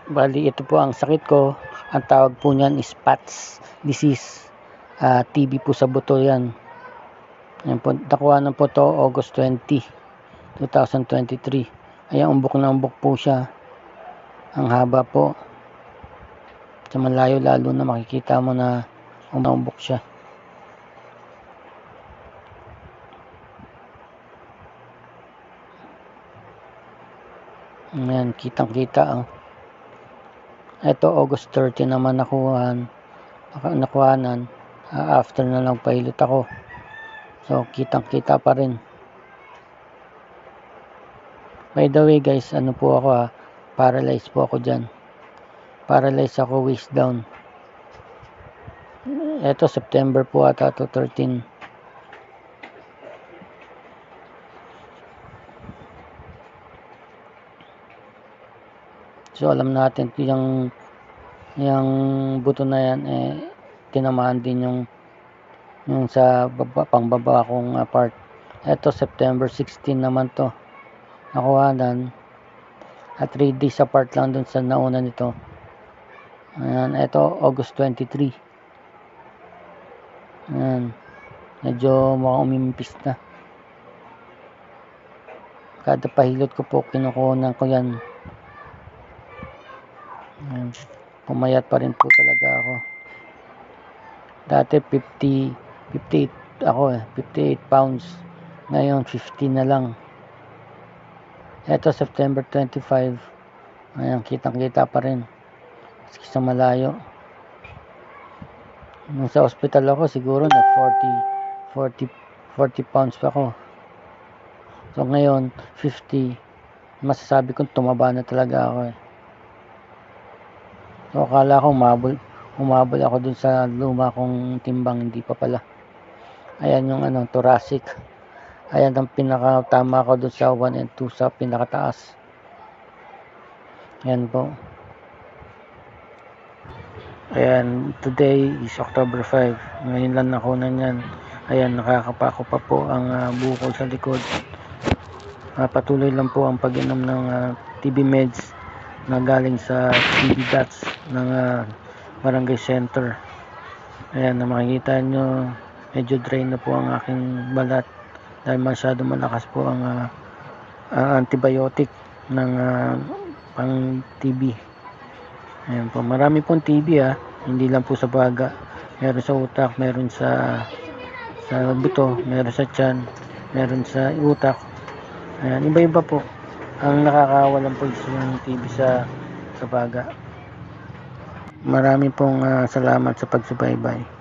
Bali, ito po ang sakit ko. Ang tawag po niyan is PATS disease. TB po sa buto yan. Ayan po, nakuha po to August 20, 2023. Ayan, umbok na umbok po siya. Ang haba po. Sa malayo lalo na makikita mo na umbok siya. Ayan, kitang-kita ang ito August 30 naman nakuhanan. After na lang pahilot ako. So, kitang-kita pa rin. By the way guys, ano po ako paralyzed po ako dyan. Paralyzed ako waist down. Ito September po ata to 13. So alam natin yung buto na yan tinamaan din yung sa pangbaba kong part. Ito September 16 naman to nakuhanan at 3 days apart lang dun sa nauna nito. Ayan, ito August 23. Ayan, medyo mukhang umimpis na. Kada pahilot ko po kinukunan ko yan. Ayan, pumayat pa rin po talaga ako. Dati 58 ako 58 pounds. Ngayon 50 na lang. Ito September 25. Ayan, kitang-kita pa rin. Maski sa malayo. Nung sa hospital ako, siguro nag 40 pounds pa ako. So ngayon, 50. Masasabi kong tumaba na talaga ako So akala ko umabol ako dun sa luma kong timbang, hindi pa pala. Ayan yung thoracic. Ayan ang pinakatama ko dun sa 1 and 2 sa pinakataas. Ayan po. Ayan, today is October 5. Ngayon lang nakunan yan. Ayan, nakakapako pa po ang bukol sa likod. Patuloy lang po ang pag-inom ng TB meds na galing sa TB dots ng barangay center. Ayan, na makikita nyo medyo dry na po ang aking balat dahil masyado malakas po ang antibiotic ng pang TB. Ayan po, marami pong TB hindi lang po sa baga, meron sa utak, meron sa buto, meron sa tiyan, meron sa utak. Ayan, iba-iba po ang nakakawalan po yung TB sa baga. Marami pong salamat sa pagsubaybay.